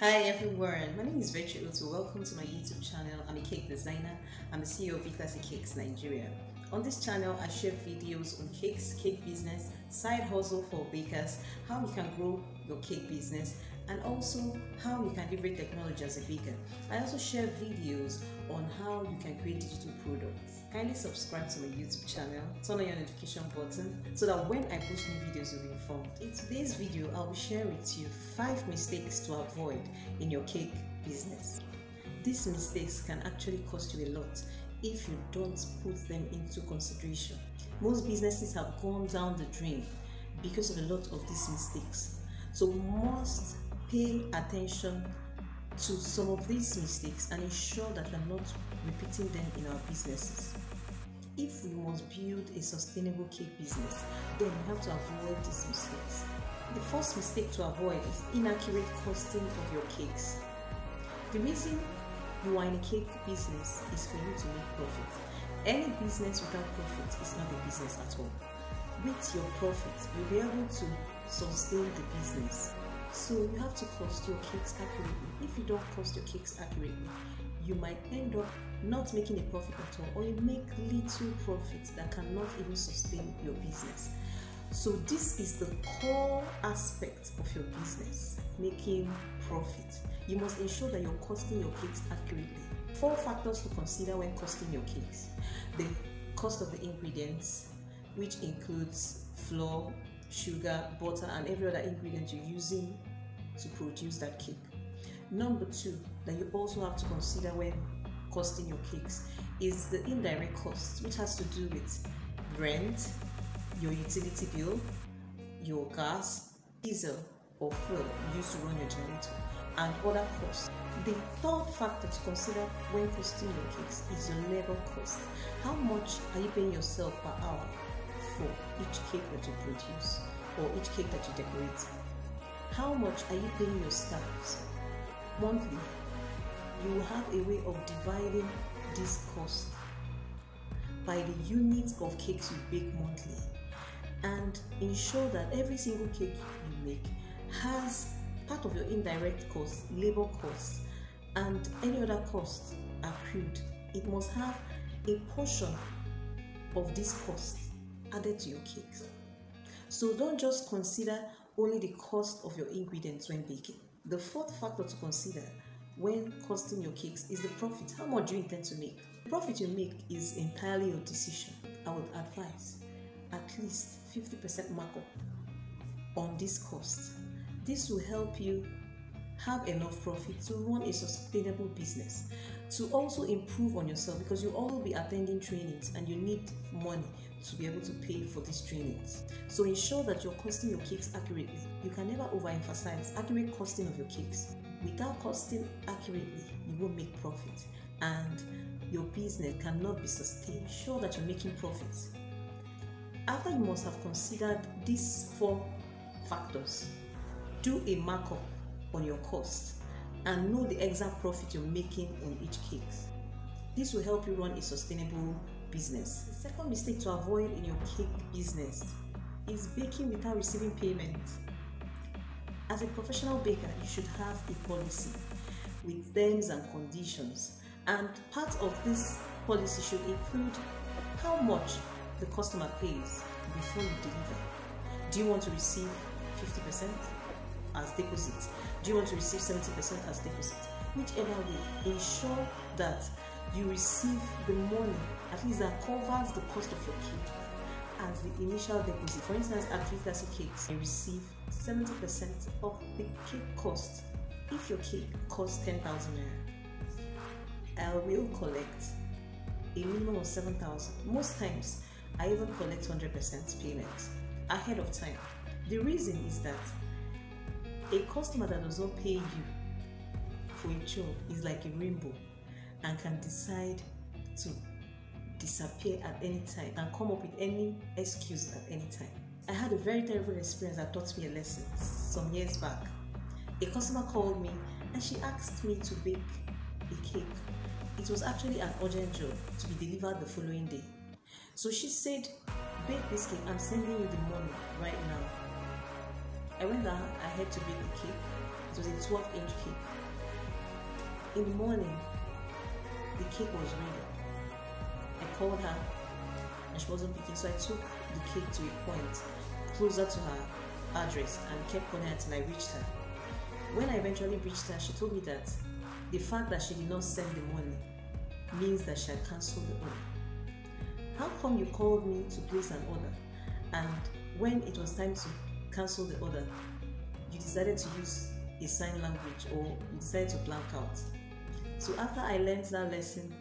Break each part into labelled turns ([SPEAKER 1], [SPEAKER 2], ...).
[SPEAKER 1] Hi everyone, my name is Virtue Otu. Welcome to my YouTube channel. I'm a cake designer. I'm the CEO of Classic Cakes Nigeria. On this channel, I share videos on cakes, cake business, side hustle for bakers, how you can grow your cake business, and also how you can leverage technology as a baker. I also share videos on how you can create digital products. Kindly subscribe to my YouTube channel, turn on your notification button so that when I post new videos you'll be informed. In today's video, I'll be sharing with you 5 mistakes to avoid in your cake business. These mistakes can actually cost you a lot if you don't put them into consideration. Most businesses have gone down the drain because of a lot of these mistakes. So we must pay attention to some of these mistakes and ensure that we're not repeating them in our businesses. If we must build a sustainable cake business, then we have to avoid these mistakes. The first mistake to avoid is inaccurate costing of your cakes. The reason you are in a cake business is for you to make profit. Any business without profit is not a business at all. With your profit, you'll be able to sustain the business. So you have to cost your cakes accurately. If you don't cost your cakes accurately, you might end up not making a profit at all, or you make little profit that cannot even sustain your business. So this is the core aspect of your business, making profit. You must ensure that you're costing your cakes accurately. 4 factors to consider when costing your cakes. The cost of the ingredients, which includes flour, sugar, butter, and every other ingredient you're using to produce that cake. Number 2 that you also have to consider when costing your cakes is the indirect cost, which has to do with rent, your utility bill, your gas, diesel, or fuel used to run your generator, and other costs. The third factor to consider when costing your cakes is your labor cost. How much are you paying yourself per hour for each cake that you produce or each cake that you decorate? How much are you paying your staffs? Monthly, you will have a way of dividing this cost by the units of cakes you bake monthly, and ensure that every single cake you make has part of your indirect costs, labor costs, and any other costs accrued. It must have a portion of this cost added to your cakes. So don't just consider only the cost of your ingredients when baking. The fourth factor to consider when costing your cakes is the profit. How much do you intend to make? The profit you make is entirely your decision. I would advise at least 50% markup on this cost. This will help you have enough profit to run a sustainable business, to also improve on yourself, because you all will be attending trainings and you need money to be able to pay for these trainings. So ensure that you're costing your cakes accurately. You can never overemphasize accurate costing of your cakes. Without costing accurately, you won't make profit and your business cannot be sustained. Ensure that you're making profits. After you must have considered these 4 factors, do a markup on your cost and know the exact profit you're making on each cake. This will help you run a sustainable business. The second mistake to avoid in your cake business is baking without receiving payment. As a professional baker, you should have a policy with terms and conditions, and part of this policy should include how much the customer pays before you deliver. Do you want to receive 50% as deposit? Do you want to receive 70% as deposit? Whichever way, ensure that you receive the money, at least that covers the cost of your cake as the initial deposit. For instance, at Classic Cakes, you receive 70% of the cake cost. If your cake costs 10,000 naira, I will collect a minimum of 7,000. Most times, I even collect 100% payment ahead of time. The reason is that a customer that does not pay you for a job is like a rainbow and can decide to disappear at any time and come up with any excuse at any time. I had a very terrible experience that taught me a lesson some years back. A customer called me and she asked me to bake a cake. It was actually an urgent job to be delivered the following day. So she said, "Bake this cake, I'm sending you the money right now." I went ahead to bake the cake. It was a 12-inch cake. In the morning, the cake was ready. I called her and she wasn't picking, so I took the cake to a point closer to her address and kept calling her till I reached her. When I eventually reached her, she told me that the fact that she did not send the money means that she had cancelled the order. How come you called me to place an order, and when it was time to cancel the order, you decided to use a sign language, or you decided to blank out? So after I learned that lesson,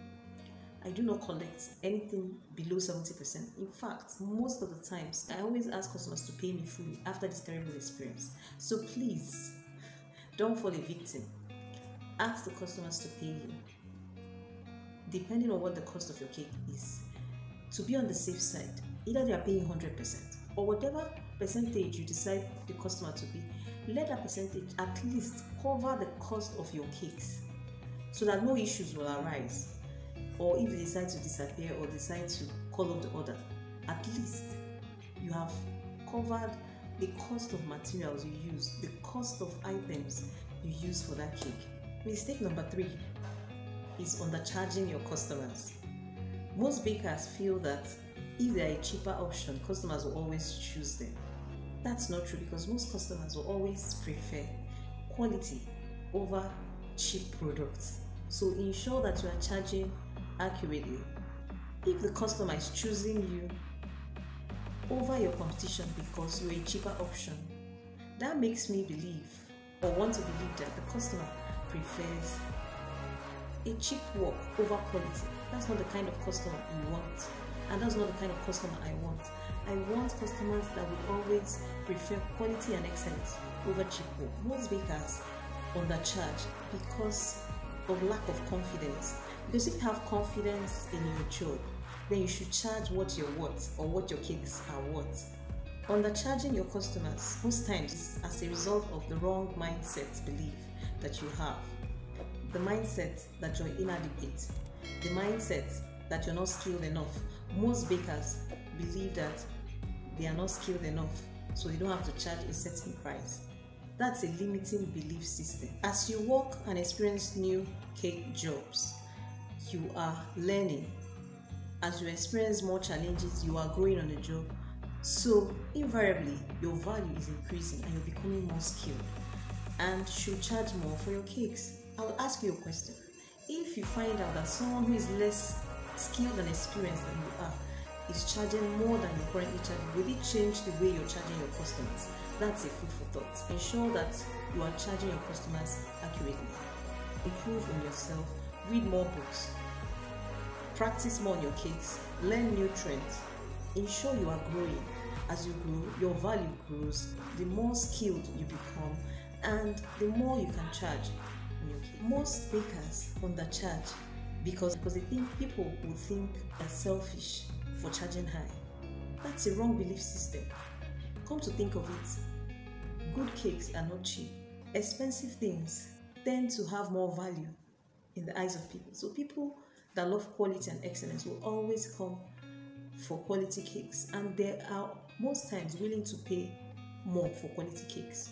[SPEAKER 1] I do not collect anything below 70%. In fact, most of the times, I always ask customers to pay me fully after this terrible experience. So please, don't fall a victim. Ask the customers to pay you, depending on what the cost of your cake is. To be on the safe side, either they are paying 100% or whatever percentage you decide the customer to be, let that percentage at least cover the cost of your cakes so that no issues will arise. Or if they decide to disappear or decide to call off the order, at least you have covered the cost of materials you use, the cost of items you use for that cake. Mistake number 3 is undercharging your customers. Most bakers feel that if they are a cheaper option, customers will always choose them. That's not true, because most customers will always prefer quality over cheap products. So ensure that you are charging accurately. If the customer is choosing you over your competition because you're a cheaper option, that makes me believe, or want to believe, that the customer prefers a cheap work over quality. That's not the kind of customer you want, and that's not the kind of customer I want. I want customers that will always prefer quality and excellence over cheap work. Most bakers undercharge because of lack of confidence. Because if you have confidence in your job, then you should charge what you're worth, or what your cakes are worth. Undercharging your customers most times is as a result of the wrong mindset belief that you have. The mindset that you're inadequate, the mindset that you're not skilled enough. Most bakers believe that they are not skilled enough, so they don't have to charge a certain price. That's a limiting belief system. As you work and experience new cake jobs, you are learning. As you experience more challenges, you are growing on the job. So invariably, your value is increasing and you're becoming more skilled and should charge more for your cakes. I will ask you a question. If you find out that someone who is less skilled and experienced than you are is charging more than you're currently charging, will it change the way you're charging your customers? That's a food for thought. Ensure that you are charging your customers accurately. Improve on yourself. Read more books. Practice more on your cakes. Learn new trends. Ensure you are growing. As you grow, your value grows. The more skilled you become, and the more you can charge on your cake. Most bakers undercharge because they think people will think they're selfish for charging high. That's a wrong belief system. Come to think of it, good cakes are not cheap. Expensive things tend to have more value in the eyes of people. So people that love quality and excellence will always come for quality cakes, and they are most times willing to pay more for quality cakes.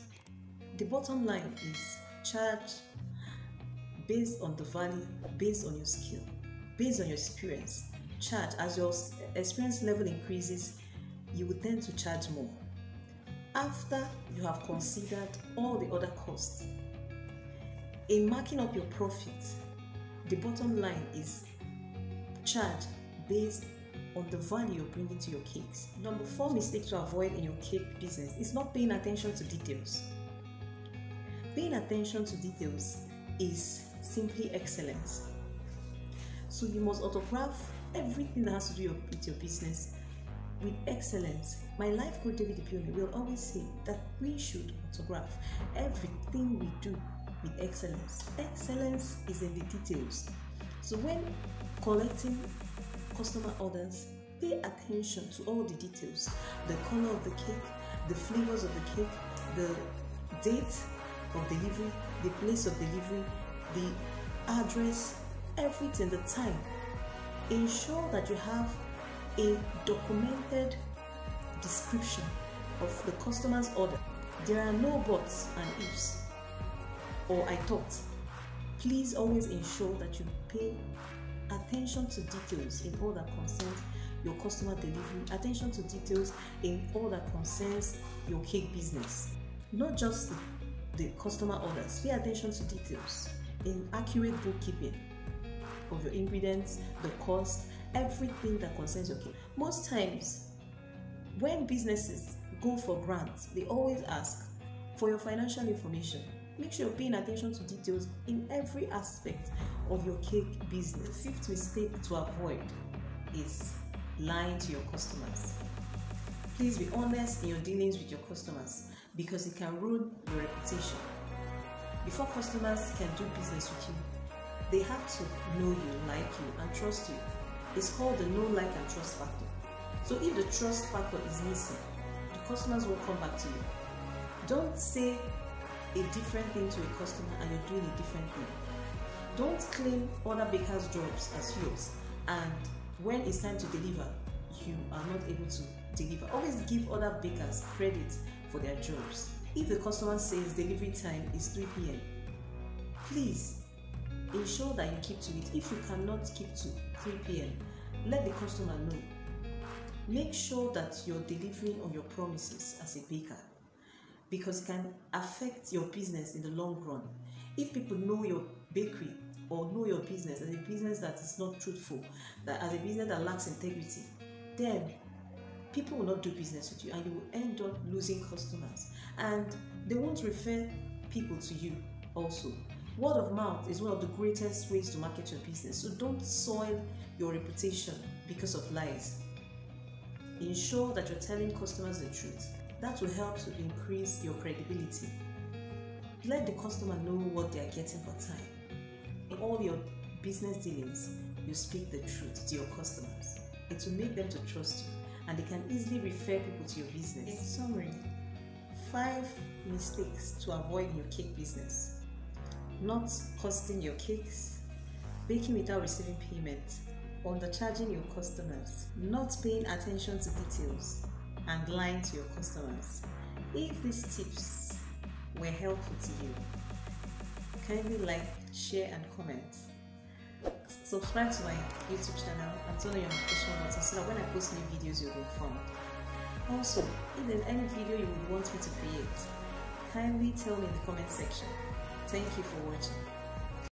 [SPEAKER 1] The bottom line is charge based on the value, based on your skill, based on your experience. Charge. As your experience level increases, you will tend to charge more. After you have considered all the other costs, in marking up your profit, the bottom line is charge based on the value you're bringing to your cakes. Number 4 mistake to avoid in your cake business is not paying attention to details. Paying attention to details is simply excellence. So you must autograph everything that has to do with your business with excellence. My life coach David Ipione will always say that we should autograph everything we do with excellence. Excellence is in the details. So when collecting customer orders, pay attention to all the details: the color of the cake, the flavors of the cake, the date of delivery, the place of delivery, the address, everything, the time. Ensure that you have a documented description of the customer's order. There are no buts and ifs. or I thought. Please always ensure that you pay attention to details in all that concerns your customer delivery, attention to details in all that concerns your cake business. Not just the customer orders, pay attention to details in accurate bookkeeping of your ingredients, the cost, everything that concerns your cake. Most times, when businesses go for grants, they always ask for your financial information. Make sure you're paying attention to details in every aspect of your cake business. The fifth mistake to avoid is lying to your customers. Please be honest in your dealings with your customers because it can ruin your reputation. Before customers can do business with you, they have to know you, like you, and trust you. It's called the know, like, and trust factor. So if the trust factor is missing, the customers will come back to you. Don't say a different thing to a customer and you're doing a different thing. Don't claim other bakers' jobs as yours, and when it's time to deliver, you are not able to deliver. Always give other bakers credit for their jobs. If the customer says delivery time is 3 p.m., please ensure that you keep to it. If you cannot keep to 3 p.m., let the customer know. Make sure that you're delivering on your promises as a baker, because it can affect your business in the long run. If people know your bakery or know your business as a business that is not truthful, that as a business that lacks integrity, then people will not do business with you and you will end up losing customers, and they won't refer people to you also. Word of mouth is one of the greatest ways to market your business, so don't soil your reputation because of lies. Ensure that you're telling customers the truth. That will help to increase your credibility. Let the customer know what they are getting for time. In all your business dealings, you speak the truth to your customers. It will make them to trust you, and they can easily refer people to your business. In summary, 5 mistakes to avoid in your cake business: not costing your cakes, baking without receiving payment, undercharging your customers, not paying attention to details, and lying to your customers. If these tips were helpful to you, kindly like, share, and comment. Subscribe to my YouTube channel and turn on your notification button so that when I post new videos, you'll be informed. Also, if there's any video you would want me to create, kindly tell me in the comment section. Thank you for watching.